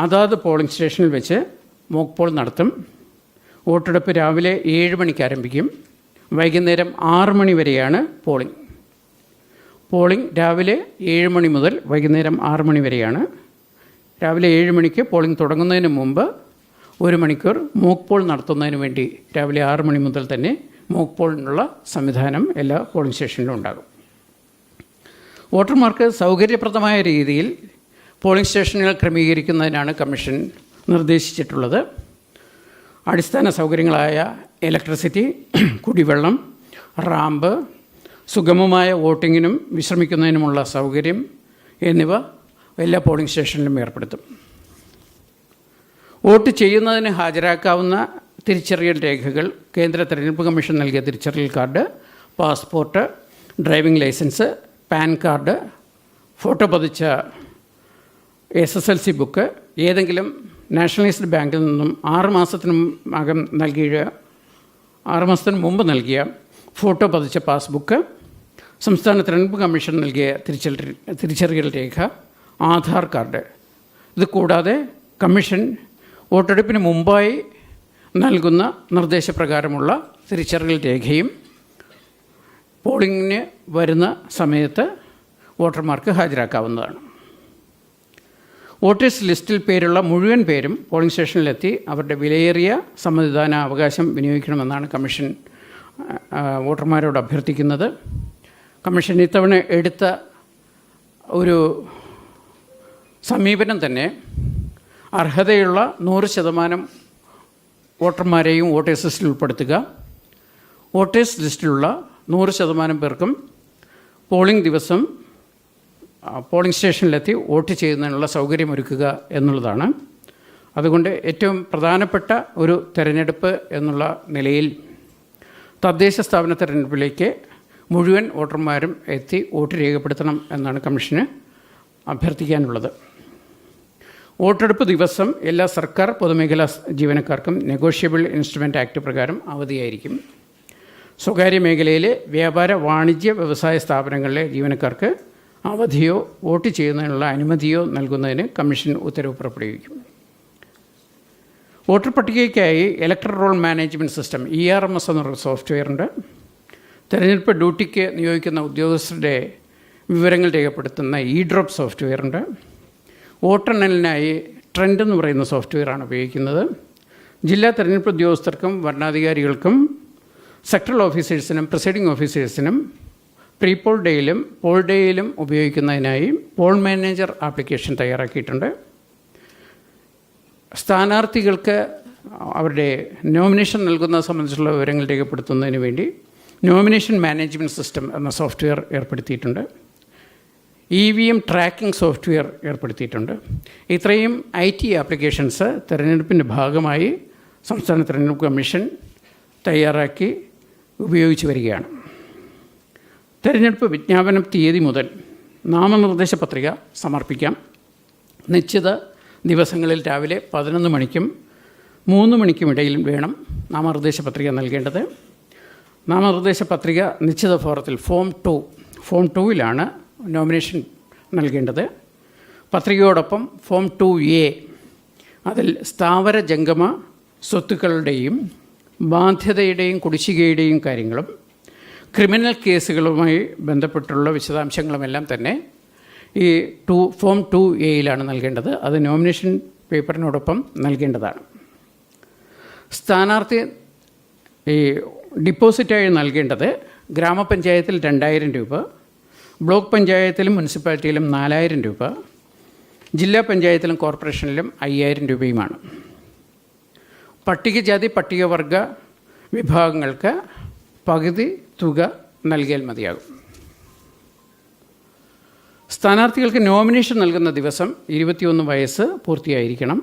അതാത് പോളിംഗ് സ്റ്റേഷനിൽ വെച്ച് മോക്ക് പോൾ നടത്തും. വോട്ടെടുപ്പ് രാവിലെ 7 മണിക്ക് ആരംഭിക്കും. വൈകുന്നേരം 6 മണി വരെയാണ് പോളിംഗ് രാവിലെ 7 മണി മുതൽ വൈകുന്നേരം 6 മണി വരെയാണ്. രാവിലെ 7 മണിക്ക് പോളിംഗ് തുടങ്ങുന്നതിന് മുമ്പ് 1 മണിക്കൂർ മോക്ക് പോൾ നടത്തുന്നതിന് വേണ്ടി രാവിലെ 6 മണി മുതൽ തന്നെ മോക്ക് പോളിനുള്ള സംവിധാനം എല്ലാ പോളിംഗ് സ്റ്റേഷനിലും ഉണ്ടാകും. വോട്ടർമാർക്ക് സൗകര്യപ്രദമായ രീതിയിൽ പോളിംഗ് സ്റ്റേഷനുകൾ ക്രമീകരിക്കുന്നതിനാണ് കമ്മീഷൻ നിർദ്ദേശിച്ചിട്ടുള്ളത്. അടിസ്ഥാന സൗകര്യങ്ങളായ ഇലക്ട്രിസിറ്റി, കുടിവെള്ളം, റാമ്പ്, സുഗമമായ വോട്ടിങ്ങിനും വിശ്രമിക്കുന്നതിനുമുള്ള സൗകര്യം എന്നിവ എല്ലാ പോളിംഗ് സ്റ്റേഷനിലും ഏർപ്പെടുത്തും. വോട്ട് ചെയ്യുന്നതിന് ഹാജരാക്കാവുന്ന തിരിച്ചറിയൽ രേഖകൾ കേന്ദ്ര തെരഞ്ഞെടുപ്പ് കമ്മീഷൻ നൽകിയ തിരിച്ചറിയൽ card, passport, driving licence, PAN card, photo പതിച്ച SSLC ബുക്ക്, ഏതെങ്കിലും നാഷണലൈസ്ഡ് ബാങ്കിൽ നിന്നും 6 മാസത്തിന് മുമ്പ് നൽകിയ ഫോട്ടോ പതിച്ച പാസ്ബുക്ക്, സംസ്ഥാന തെരഞ്ഞെടുപ്പ് കമ്മീഷൻ നൽകിയ തിരിച്ചറിയൽ രേഖ, ആധാർ കാർഡ്. ഇത് കൂടാതെ കമ്മീഷൻ വോട്ടെടുപ്പിന് മുമ്പായി നൽകുന്ന നിർദ്ദേശപ്രകാരമുള്ള തിരിച്ചറിയൽ രേഖയും പോളിംഗിന് വരുന്ന സമയത്ത് വോട്ടർമാർക്ക് ഹാജരാക്കാവുന്നതാണ്. വോട്ടേഴ്സ് ലിസ്റ്റിൽ പേരുള്ള മുഴുവൻ പേരും പോളിംഗ് സ്റ്റേഷനിലെത്തി അവരുടെ വിലയേറിയ സമ്മതിദാന അവകാശം വിനിയോഗിക്കണമെന്നാണ് കമ്മീഷൻ വോട്ടർമാരോട് അഭ്യർത്ഥിക്കുന്നത്. കമ്മീഷൻ ഇത്തവണ എടുത്ത ഒരു സമീപനം തന്നെ അർഹതയുള്ള 100% വോട്ടർമാരെയും വോട്ടേഴ്സ് ലിസ്റ്റിൽ ഉൾപ്പെടുത്തുക, വോട്ടേഴ്സ് ലിസ്റ്റിലുള്ള 100% പേർക്കും പോളിംഗ് ദിവസം പോളിംഗ് സ്റ്റേഷനിലെത്തി വോട്ട് ചെയ്യുന്നതിനുള്ള സൗകര്യമൊരുക്കുക എന്നുള്ളതാണ്. അതുകൊണ്ട് ഏറ്റവും പ്രധാനപ്പെട്ട ഒരു തെരഞ്ഞെടുപ്പ് എന്നുള്ള നിലയിൽ തദ്ദേശ സ്ഥാപന തെരഞ്ഞെടുപ്പിലേക്ക് മുഴുവൻ വോട്ടർമാരും എത്തി വോട്ട് രേഖപ്പെടുത്തണം എന്നാണ് കമ്മീഷന് അഭ്യർത്ഥിക്കാനുള്ളത്. വോട്ടെടുപ്പ് ദിവസം എല്ലാ സർക്കാർ പൊതുമേഖലാ ജീവനക്കാർക്കും നെഗോഷ്യബിൾ ഇൻസ്ട്രുമെൻ്റ് ആക്ട് പ്രകാരം അവധിയായിരിക്കും. സ്വകാര്യ മേഖലയിലെ വ്യാപാര, വാണിജ്യ, വ്യവസായ സ്ഥാപനങ്ങളിലെ ജീവനക്കാർക്ക് അവധിയോ വോട്ട് ചെയ്യുന്നതിനുള്ള അനുമതിയോ നൽകുന്നതിന് കമ്മീഷൻ ഉത്തരവ് പുറപ്പെടുവിക്കും. വോട്ടർ പട്ടികയ്ക്കായി electoral roll management system ERMS എന്നൊരു സോഫ്റ്റ്വെയറുണ്ട്. തെരഞ്ഞെടുപ്പ് ഡ്യൂട്ടിക്ക് നിയോഗിക്കുന്ന ഉദ്യോഗസ്ഥരുടെ വിവരങ്ങൾ രേഖപ്പെടുത്തുന്ന ഡ്രോപ്പ് സോഫ്റ്റ്വെയറുണ്ട്. വോട്ടെണ്ണലിനായി ട്രെൻഡ് എന്ന് പറയുന്ന സോഫ്റ്റ്വെയറാണ് ഉപയോഗിക്കുന്നത്. ജില്ലാ തെരഞ്ഞെടുപ്പ് ഉദ്യോഗസ്ഥർക്കും വരണാധികാരികൾക്കും സെക്ടറൽ ഓഫീസേഴ്സിനും പ്രിസൈഡിംഗ് ഓഫീസേഴ്സിനും പ്രീ പോൾ ഡേയിലും പോൾ ഡേയിലും ഉപയോഗിക്കുന്നതിനായി പോൾ മാനേജർ ആപ്ലിക്കേഷൻ തയ്യാറാക്കിയിട്ടുണ്ട്. സ്ഥാനാർത്ഥികൾക്ക് അവരുടെ നോമിനേഷൻ നൽകുന്നത് സംബന്ധിച്ചുള്ള വിവരങ്ങൾ രേഖപ്പെടുത്തുന്നതിന് വേണ്ടി നോമിനേഷൻ മാനേജ്മെൻറ്റ് സിസ്റ്റം എന്ന സോഫ്റ്റ്വെയർ ഏർപ്പെടുത്തിയിട്ടുണ്ട്. EVM ട്രാക്കിംഗ് സോഫ്റ്റ്വെയർ ഏർപ്പെടുത്തിയിട്ടുണ്ട്. ഇത്രയും IT ആപ്ലിക്കേഷൻസ് തെരഞ്ഞെടുപ്പിൻ്റെ ഭാഗമായി സംസ്ഥാന തെരഞ്ഞെടുപ്പ് കമ്മീഷൻ തയ്യാറാക്കി ഉപയോഗിച്ച് വരികയാണ്. തെരഞ്ഞെടുപ്പ് വിജ്ഞാപനം തീയതി മുതൽ നാമനിർദ്ദേശ പത്രിക സമർപ്പിക്കാം. നിശ്ചിത ദിവസങ്ങളിൽ രാവിലെ 11 മണിക്കും 3 മണിക്കും ഇടയിൽ വേണം നാമനിർദ്ദേശ പത്രിക നൽകേണ്ടത്. നാമനിർദ്ദേശ പത്രിക നിശ്ചിത ഫോറത്തിൽ ഫോം 2 നോമിനേഷൻ നൽകേണ്ടത്. പത്രികയോടൊപ്പം ഫോം 2A അതിൽ സ്ഥാവര ജംഗമ സ്വത്തുക്കളുടെയും ബാധ്യതയുടെയും കുടിശ്ശികയുടെയും കാര്യങ്ങളും ക്രിമിനൽ കേസുകളുമായി ബന്ധപ്പെട്ടുള്ള വിശദാംശങ്ങളുമെല്ലാം തന്നെ ഈ ഫോം 2A നൽകേണ്ടത്. അത് നോമിനേഷൻ പേപ്പറിനോടൊപ്പം നൽകേണ്ടതാണ്. സ്ഥാനാർത്ഥി ഡിപ്പോസിറ്റായി നൽകേണ്ടത് ഗ്രാമപഞ്ചായത്തിൽ 2000 രൂപ, ബ്ലോക്ക് പഞ്ചായത്തിലും മുനിസിപ്പാലിറ്റിയിലും 4000 രൂപ, ജില്ലാ പഞ്ചായത്തിലും കോർപ്പറേഷനിലും 5000 രൂപയുമാണ്. പട്ടികജാതി പട്ടികവർഗ വിഭാഗങ്ങൾക്ക് പകുതി തുക നൽകിയാൽ മതിയാകും. സ്ഥാനാർത്ഥികൾക്ക് നോമിനേഷൻ നൽകുന്ന ദിവസം 21 വയസ്സ് പൂർത്തിയായിരിക്കണം.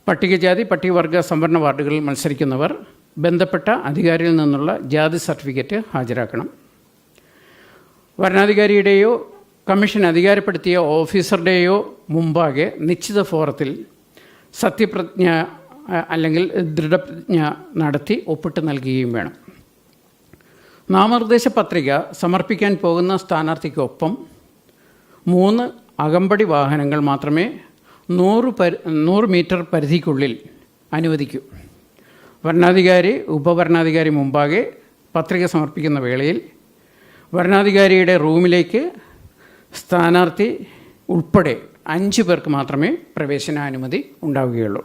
പട്ടികജാതി പട്ടികവർഗ സംവരണ വാർഡുകളിൽ മത്സരിക്കുന്നവർ ബന്ധപ്പെട്ട അധികാരിയിൽ നിന്നുള്ള ജാതി സർട്ടിഫിക്കറ്റ് ഹാജരാക്കണം. വരണാധികാരിയുടെയോ കമ്മീഷൻ അധികാരപ്പെടുത്തിയ ഓഫീസറുടെയോ മുമ്പാകെ നിശ്ചിത ഫോറത്തിൽ സത്യപ്രതിജ്ഞ അല്ലെങ്കിൽ ദൃഢപ്രതിജ്ഞ നടത്തി ഒപ്പിട്ട് നൽകുകയും വേണം. നാമനിർദ്ദേശ പത്രിക സമർപ്പിക്കാൻ പോകുന്ന സ്ഥാനാർത്ഥിക്കൊപ്പം 3 അകമ്പടി വാഹനങ്ങൾ മാത്രമേ 100 മീറ്റർ പരിധിക്കുള്ളിൽ അനുവദിക്കൂ. വരണാധികാരി ഉപവരണാധികാരി മുമ്പാകെ പത്രിക സമർപ്പിക്കുന്ന വേളയിൽ വരണാധികാരിയുടെ റൂമിലേക്ക് സ്ഥാനാർത്ഥി ഉൾപ്പെടെ 5 പേർക്ക് മാത്രമേ പ്രവേശനാനുമതി ഉണ്ടാവുകയുള്ളൂ.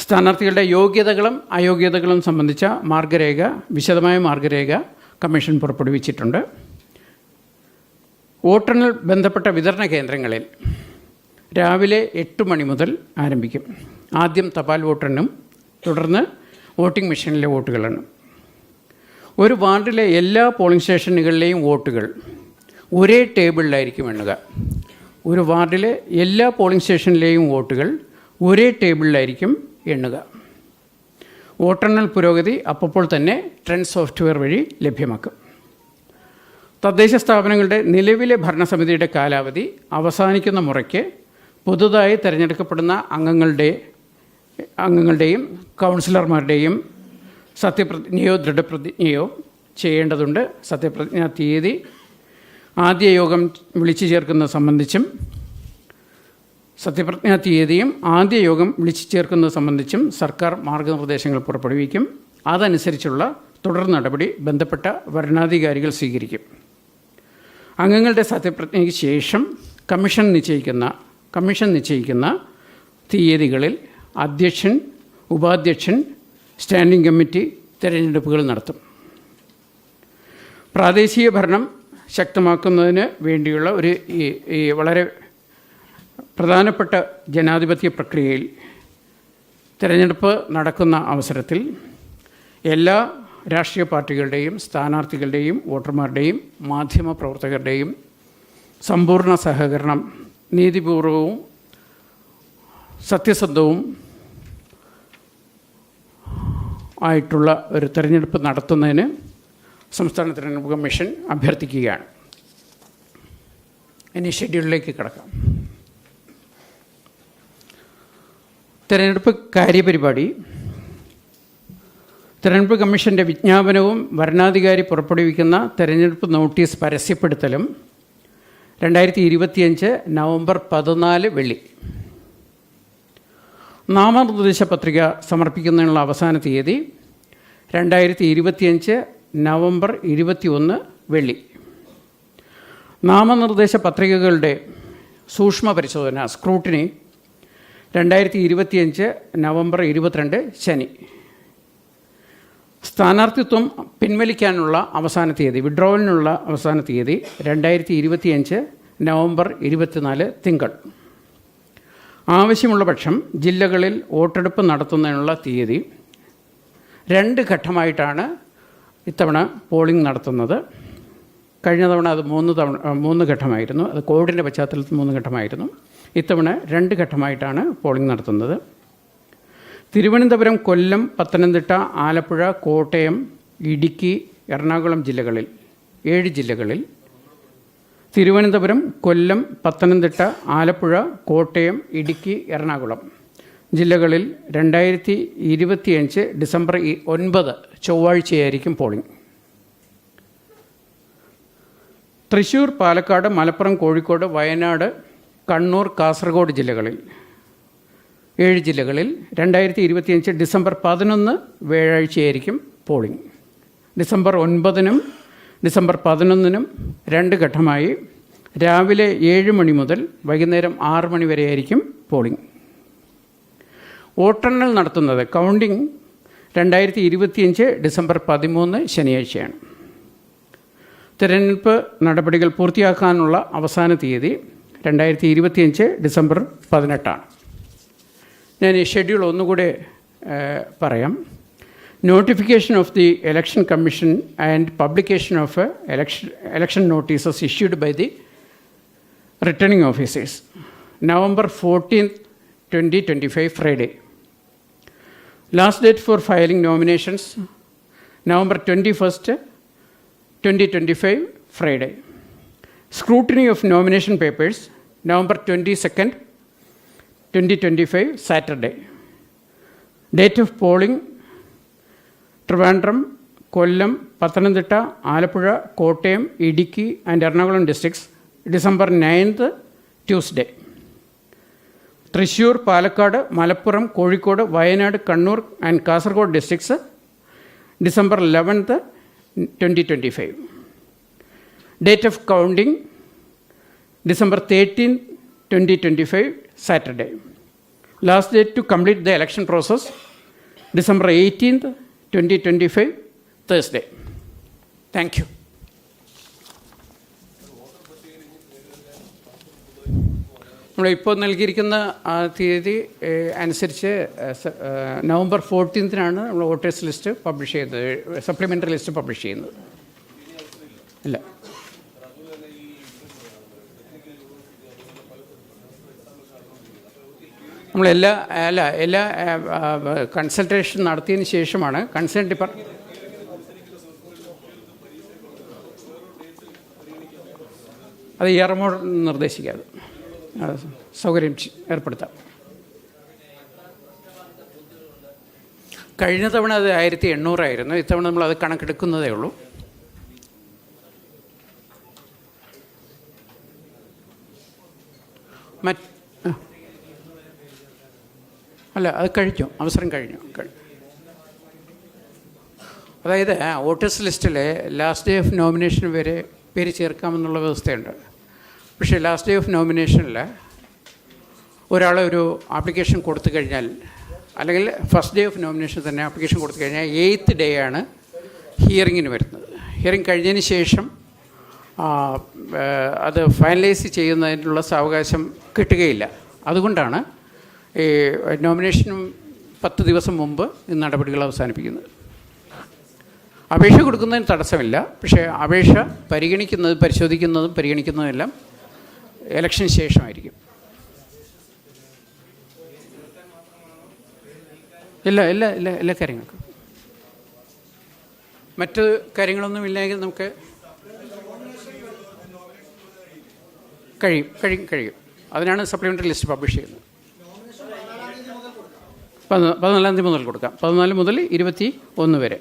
സ്ഥാനാർത്ഥികളുടെ യോഗ്യതകളും അയോഗ്യതകളും സംബന്ധിച്ച വിശദമായ മാർഗരേഖ കമ്മീഷൻ പുറപ്പെടുവിച്ചിട്ടുണ്ട്. വോട്ടെണ്ണൽ ബന്ധപ്പെട്ട വിതരണ കേന്ദ്രങ്ങളിൽ രാവിലെ 8 മണി മുതൽ ആരംഭിക്കും. ആദ്യം തപാൽ വോട്ടെണ്ണും തുടർന്ന് വോട്ടിംഗ് മെഷീനിലെ വോട്ടുകളെണ്ണും. ഒരു വാർഡിലെ എല്ലാ പോളിംഗ് സ്റ്റേഷനുകളിലെയും വോട്ടുകൾ ഒരേ ടേബിളിലായിരിക്കും എണ്ണുക. ഒരു വാർഡിലെ എല്ലാ പോളിംഗ് സ്റ്റേഷനിലെയും വോട്ടുകൾ ഒരേ ടേബിളിലായിരിക്കും എണ്ണുക. വോട്ടെണ്ണൽ പുരോഗതി അപ്പോൾ തന്നെ ട്രെൻഡ് സോഫ്റ്റ്വെയർ വഴി ലഭ്യമാക്കും. തദ്ദേശ സ്ഥാപനങ്ങളുടെ നിലവിലെ ഭരണസമിതിയുടെ കാലാവധി അവസാനിക്കുന്ന മുറയ്ക്ക് പുതുതായി തിരഞ്ഞെടുക്കപ്പെടുന്ന അംഗങ്ങളുടെയും കൗൺസിലർമാരുടെയും സത്യപ്രതിജ്ഞയോ ദൃഢപ്രതിജ്ഞയോ ചെയ്യേണ്ടതുണ്ട്. സത്യപ്രതിജ്ഞാ തീയതി ആദ്യ യോഗം വിളിച്ചു ചേർക്കുന്നത് സംബന്ധിച്ചും സത്യപ്രതിജ്ഞാ തീയതിയും ആദ്യ യോഗം വിളിച്ചു ചേർക്കുന്നത് സംബന്ധിച്ചും സർക്കാർ മാർഗനിർദ്ദേശങ്ങൾ പുറപ്പെടുവിക്കും. അതനുസരിച്ചുള്ള തുടർ നടപടി ബന്ധപ്പെട്ട വരണാധികാരികൾ സ്വീകരിക്കും. അംഗങ്ങളുടെ സത്യപ്രതിജ്ഞയ്ക്ക് ശേഷം കമ്മീഷൻ നിശ്ചയിക്കുന്ന തീയതികളിൽ അധ്യക്ഷൻ, ഉപാധ്യക്ഷൻ, സ്റ്റാൻഡിംഗ് കമ്മിറ്റി തിരഞ്ഞെടുപ്പുകൾ നടത്തും. പ്രാദേശിക ഭരണം ശക്തമാക്കുന്നതിന് വേണ്ടിയുള്ള ഈ വളരെ പ്രധാനപ്പെട്ട ജനാധിപത്യ പ്രക്രിയയിൽ തിരഞ്ഞെടുപ്പ് നടക്കുന്ന അവസരത്തിൽ എല്ലാ രാഷ്ട്രീയ പാർട്ടികളുടെയും സ്ഥാനാർത്ഥികളുടെയും വോട്ടർമാരുടെയും മാധ്യമപ്രവർത്തകരുടെയും സമ്പൂർണ്ണ സഹകരണം നീതിപൂർവവും സത്യസന്ധവും ആയിട്ടുള്ള ഒരു തിരഞ്ഞെടുപ്പ് നടത്തുന്നതിന് സംസ്ഥാന തിരഞ്ഞെടുപ്പ് കമ്മീഷൻ അഭ്യർത്ഥിക്കുകയാണ്. ഇനി ഷെഡ്യൂളിലേക്ക് കിടക്കാം. തിരഞ്ഞെടുപ്പ് കാര്യപരിപാടി. തിരഞ്ഞെടുപ്പ് കമ്മീഷൻ്റെ വിജ്ഞാപനവും വരണാധികാരി പുറപ്പെടുവിക്കുന്ന തിരഞ്ഞെടുപ്പ് നോട്ടീസ് പരസ്യപ്പെടുത്തലും 2025 നവംബർ 14 വെള്ളി. നാമനിർദ്ദേശ പത്രിക സമർപ്പിക്കുന്നതിനുള്ള അവസാന തീയതി 2025 നവംബർ 21 വെള്ളി. നാമനിർദ്ദേശ പത്രികകളുടെ സൂക്ഷ്മ പരിശോധന സ്ക്രൂട്ടിനി 2025 നവംബർ 22 ശനി. സ്ഥാനാർത്ഥിത്വം പിൻവലിക്കാനുള്ള അവസാന തീയതി, വിഡ്രോവലിനുള്ള അവസാന തീയതി 2025 നവംബർ 24 തിങ്കൾ. ആവശ്യമുള്ള പക്ഷം ജില്ലകളിൽ വോട്ടെടുപ്പ് നടത്തുന്നതിനുള്ള തീയതി. 2 ഘട്ടമായിട്ടാണ് ഇത്തവണ പോളിംഗ് നടത്തുന്നത്. കഴിഞ്ഞ തവണ അത് 3 ഘട്ടമായിരുന്നു. അത് കോവിഡിൻ്റെ പശ്ചാത്തലത്തിൽ 3 ഘട്ടമായിരുന്നു. ഇത്തവണ 2 ഘട്ടമായിട്ടാണ് പോളിംഗ് നടത്തുന്നത്. തിരുവനന്തപുരം, കൊല്ലം, പത്തനംതിട്ട, ആലപ്പുഴ, കോട്ടയം, ഇടുക്കി, എറണാകുളം ജില്ലകളിൽ 7 ജില്ലകളിൽ തിരുവനന്തപുരം, കൊല്ലം, പത്തനംതിട്ട, ആലപ്പുഴ, കോട്ടയം, ഇടുക്കി, എറണാകുളം ജില്ലകളിൽ 2025 ഡിസംബർ 9 ചൊവ്വാഴ്ചയായിരിക്കും പോളിംഗ്. തൃശ്ശൂർ, പാലക്കാട്, മലപ്പുറം, കോഴിക്കോട്, വയനാട്, കണ്ണൂർ, കാസർഗോഡ് ജില്ലകളിൽ 7 ജില്ലകളിൽ 2025 ഡിസംബർ 11 വ്യാഴാഴ്ചയായിരിക്കും പോളിംഗ്. ഡിസംബർ 9-നും ഡിസംബർ 11-നും 2 ഘട്ടമായി രാവിലെ 7 മണി മുതൽ വൈകുന്നേരം 6 മണി വരെയായിരിക്കും പോളിംഗ്. വോട്ടെണ്ണൽ നടത്തുന്നത് കൗണ്ടിംഗ് 2025 ഡിസംബർ 13 ശനിയാഴ്ചയാണ്. തിരഞ്ഞെടുപ്പ് നടപടികൾ പൂർത്തിയാക്കാനുള്ള അവസാന തീയതി 2025 ഡിസംബർ 18. ഞാൻ ഈ ഷെഡ്യൂൾ ഒന്നുകൂടെ പറയാം. Notification of the election commission and publication of election notices issued by the returning officers November 14, 2025 Friday. Last date for filing nominations November 21st, 2025 Friday. Scrutiny of nomination papers November 22nd, 2025 Saturday. Date of polling Trivandrum, Kollam, Pathanamthitta, Alappuzha, Kottayam, Idukki and Ernakulam districts December 9th Tuesday. Thrissur, Palakkad, Malappuram, Kozhikode, Wayanad, Kannur and Kasaragod districts December 11th 2025. Date of counting December 13, 2025, Saturday. Last date to complete the election process, December 18th, 2025, Thursday. Thank you. നമ്മളിപ്പോൾ നൽകിയിരിക്കുന്ന തീയതി അനുസരിച്ച് November 14th നമ്മൾ voters list publish ചെയ്യുന്നത്, supplementary list publish ചെയ്യുന്നത്. ഇല്ല, നമ്മളെല്ലാ എല്ലാ കൺസൾട്ടേഷൻ നടത്തിയതിന് ശേഷമാണ് കൺസേൺ അത് ഇയർമോഡ് നിർദ്ദേശിക്കാതെ സൗകര്യം ഏർപ്പെടുത്താം. കഴിഞ്ഞ തവണ അത് 1800 ആയിരുന്നു. ഇത്തവണ നമ്മളത് കണക്കെടുക്കുന്നതേ ഉള്ളൂ. അല്ല, അത് കഴിഞ്ഞു, അവസരം കഴിഞ്ഞു. അതായത് വോട്ടേഴ്സ് ലിസ്റ്റിൽ ലാസ്റ്റ് ഡേ ഓഫ് നോമിനേഷൻ വരെ പേര് ചേർക്കാമെന്നുള്ള വ്യവസ്ഥയുണ്ട്. പക്ഷേ ലാസ്റ്റ് ഡേ ഓഫ് നോമിനേഷനിൽ ഒരാൾ ഒരു ആപ്ലിക്കേഷൻ കൊടുത്തു കഴിഞ്ഞാൽ, അല്ലെങ്കിൽ ഫസ്റ്റ് ഡേ ഓഫ് നോമിനേഷൻ തന്നെ ആപ്ലിക്കേഷൻ കൊടുത്തു കഴിഞ്ഞാൽ 8th ഡേ ആണ് ഹിയറിങ്ങിന് വരുന്നത്. ഹിയറിങ് കഴിഞ്ഞതിന് ശേഷം അത് ഫൈനലൈസ് ചെയ്യുന്നതിനുള്ള സാവകാശം കിട്ടുകയില്ല. അതുകൊണ്ടാണ് ഈ നോമിനേഷനും 10 ദിവസം മുമ്പ് ഈ നടപടികൾ അവസാനിപ്പിക്കുന്നത്. അപേക്ഷ കൊടുക്കുന്നതിന് തടസ്സമില്ല, പക്ഷേ അപേക്ഷ പരിശോധിക്കുന്നതും പരിഗണിക്കുന്നതുമെല്ലാം ഇലക്ഷന് ശേഷമായിരിക്കും. എല്ലാ കാര്യങ്ങൾക്കും. മറ്റ് കാര്യങ്ങളൊന്നും ഇല്ലെങ്കിൽ നമുക്ക് കഴിയും. അതിനാണ് സപ്ലിമെൻ്ററി ലിസ്റ്റ് പബ്ലിഷ് ചെയ്യുന്നത്. 14-ാം തീയതി മുതൽ കൊടുക്കാം. 14 മുതൽ 21 വരെ.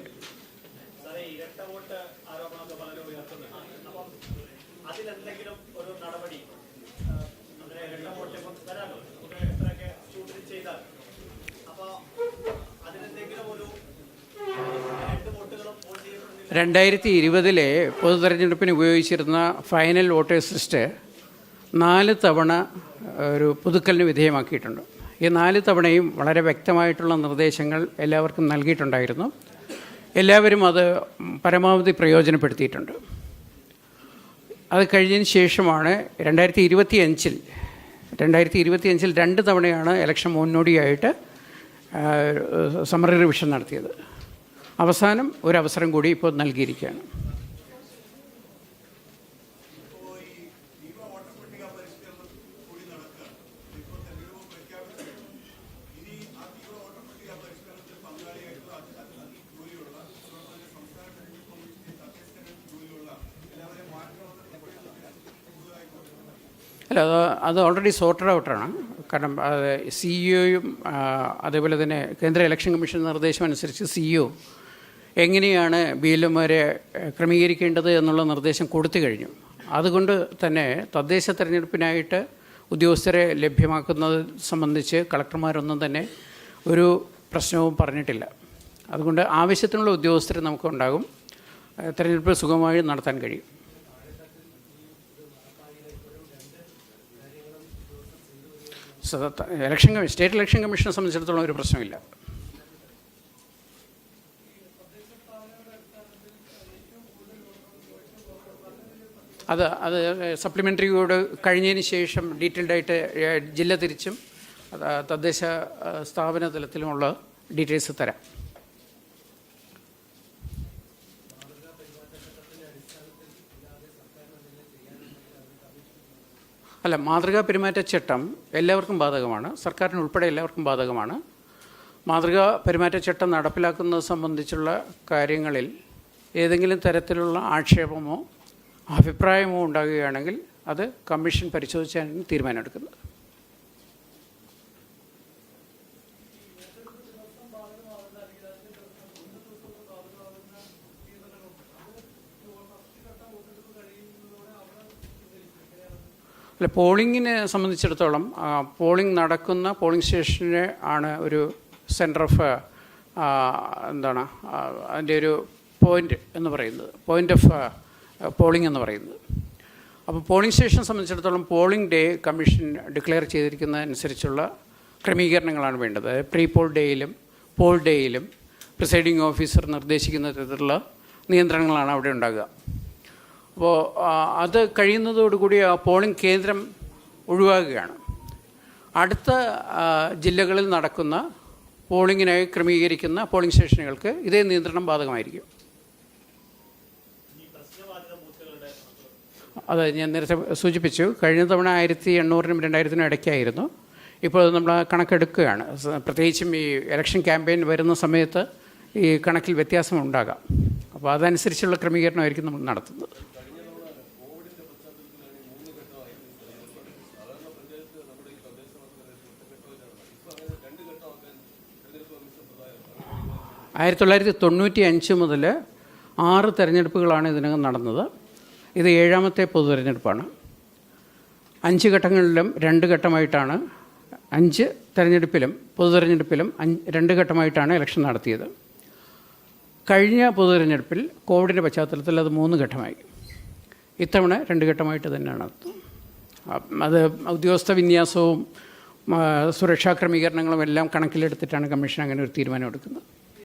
(2020) പൊതു തെരഞ്ഞെടുപ്പിന് ഉപയോഗിച്ചിരുന്ന ഫൈനൽ വോട്ടേഴ്സ് ലിസ്റ്റ് 4 തവണ ഒരു പുതുക്കലിന് വിധേയമാക്കിയിട്ടുണ്ട്. ഈ 4 തവണയും വളരെ വ്യക്തമായിട്ടുള്ള നിർദ്ദേശങ്ങൾ എല്ലാവർക്കും നൽകിയിട്ടുണ്ടായിരുന്നു. എല്ലാവരും അത് പരമാവധി പ്രയോജനപ്പെടുത്തിയിട്ടുണ്ട്. അത് കഴിഞ്ഞതിന് ശേഷമാണ് 2025 2 തവണയാണ് ഇലക്ഷൻ മുന്നോടിയായിട്ട് സമ്മറി റിവിഷൻ നടത്തിയത്. അവസാനം ഒരവസരം കൂടി ഇപ്പോൾ നൽകിയിരിക്കുകയാണ്. അല്ല, അത് ഓൾറെഡി സോർട്ടഡ് ഔട്ടാണ്. കാരണം അത് CEO-യും അതേപോലെ തന്നെ കേന്ദ്ര ഇലക്ഷൻ കമ്മീഷൻ നിർദ്ദേശം അനുസരിച്ച് CEO എങ്ങനെയാണ് BLOമാരെ ക്രമീകരിക്കേണ്ടത് എന്നുള്ള നിർദ്ദേശം കൊടുത്തു കഴിഞ്ഞു. അതുകൊണ്ട് തന്നെ തദ്ദേശ തെരഞ്ഞെടുപ്പിനായിട്ട് ഉദ്യോഗസ്ഥരെ ലഭ്യമാക്കുന്നത് സംബന്ധിച്ച് കളക്ടർമാരൊന്നും തന്നെ ഒരു പ്രശ്നവും പറഞ്ഞിട്ടില്ല. അതുകൊണ്ട് ആവശ്യത്തിനുള്ള ഉദ്യോഗസ്ഥരെ നമുക്കുണ്ടാകും. തെരഞ്ഞെടുപ്പ് സുഗമമായി നടത്താൻ കഴിയും. സ്റ്റേറ്റ് ഇലക്ഷൻ കമ്മീഷനെ സംബന്ധിച്ചിടത്തോളം ഒരു പ്രശ്നമില്ല. അത് സപ്ലിമെൻ്ററിയോട് കഴിഞ്ഞതിന് ശേഷം ഡീറ്റെയിൽഡായിട്ട് ജില്ല തിരിച്ചും തദ്ദേശ സ്ഥാപന തലത്തിലുമുള്ള ഡീറ്റെയിൽസ് തരാം. അല്ല, മാതൃകാ പെരുമാറ്റച്ചട്ടം എല്ലാവർക്കും ബാധകമാണ്. സർക്കാരിനുൾപ്പെടെ എല്ലാവർക്കും ബാധകമാണ്. മാതൃകാ പെരുമാറ്റച്ചട്ടം നടപ്പിലാക്കുന്നത് സംബന്ധിച്ചുള്ള കാര്യങ്ങളിൽ ഏതെങ്കിലും തരത്തിലുള്ള ആക്ഷേപമോ അഭിപ്രായമോ ഉണ്ടാകുകയാണെങ്കിൽ അത് കമ്മീഷൻ പരിശോധിച്ചാണ് തീരുമാനമെടുക്കുന്നത്. അല്ല, പോളിങ്ങിനെ സംബന്ധിച്ചിടത്തോളം പോളിംഗ് നടക്കുന്ന പോളിംഗ് സ്റ്റേഷന് ആണ് ഒരു സെൻറ്റർ ഓഫ് അതിൻ്റെ ഒരു പോയിൻ്റ് എന്ന് പറയുന്നത്, പോയിൻ്റ് ഓഫ് പോളിംഗ് എന്ന് പറയുന്നത്. അപ്പോൾ പോളിംഗ് സ്റ്റേഷനെ സംബന്ധിച്ചിടത്തോളം പോളിംഗ് ഡേ കമ്മീഷൻ ഡിക്ലെയർ ചെയ്തിരിക്കുന്നതനുസരിച്ചുള്ള ക്രമീകരണങ്ങളാണ് വേണ്ടത്. പ്രീ പോൾ ഡേയിലും പോൾ ഡേയിലും പ്രിസൈഡിംഗ് ഓഫീസർ നിർദ്ദേശിക്കുന്ന തരത്തിലുള്ള നിയന്ത്രണങ്ങളാണ് അവിടെ ഉണ്ടാകുക. അപ്പോൾ അത് കഴിയുന്നതോടുകൂടി ആ പോളിംഗ് കേന്ദ്രം ഒഴിവാകുകയാണ്. അടുത്ത ജില്ലകളിൽ നടക്കുന്ന പോളിങ്ങിനായി ക്രമീകരിക്കുന്ന പോളിംഗ് സ്റ്റേഷനുകൾക്ക് ഇതേ നിയന്ത്രണം ബാധകമായിരിക്കും. അത് ഞാൻ നേരത്തെ സൂചിപ്പിച്ചു. കഴിഞ്ഞ തവണ 1800-നും 2000-നും ഇടയ്ക്കായിരുന്നു. ഇപ്പോൾ നമ്മൾ കണക്കെടുക്കുകയാണ്. പ്രത്യേകിച്ചും ഈ ഇലക്ഷൻ ക്യാമ്പയിൻ വരുന്ന സമയത്ത് ഈ കണക്കിൽ വ്യത്യാസമുണ്ടാകാം. അപ്പോൾ അതനുസരിച്ചുള്ള ക്രമീകരണമായിരിക്കും നമ്മൾ നടത്തുന്നത്. ആയിരത്തി 1995 മുതൽ 6 തെരഞ്ഞെടുപ്പുകളാണ് ഇതിനകം നടന്നത്. ഇത് 7ാമത്തെ പൊതു തെരഞ്ഞെടുപ്പാണ്. 5 ഘട്ടങ്ങളിലും 2 ഘട്ടമായിട്ടാണ് 5 തെരഞ്ഞെടുപ്പിലും പൊതു തെരഞ്ഞെടുപ്പിലും 2 ഘട്ടമായിട്ടാണ് ഇലക്ഷൻ നടത്തിയത്. കഴിഞ്ഞ പൊതു തെരഞ്ഞെടുപ്പിൽ കോവിഡിൻ്റെ പശ്ചാത്തലത്തിൽ അത് 3 ഘട്ടമായി. ഇത്തവണ 2 ഘട്ടമായിട്ട് തന്നെയാണ് നടത്തുന്നത്. അത് ഉദ്യോഗസ്ഥ വിന്യാസവും സുരക്ഷാ ക്രമീകരണങ്ങളും എല്ലാം കണക്കിലെടുത്തിട്ടാണ് കമ്മീഷൻ അങ്ങനെ ഒരു തീരുമാനം എടുക്കുന്നത്.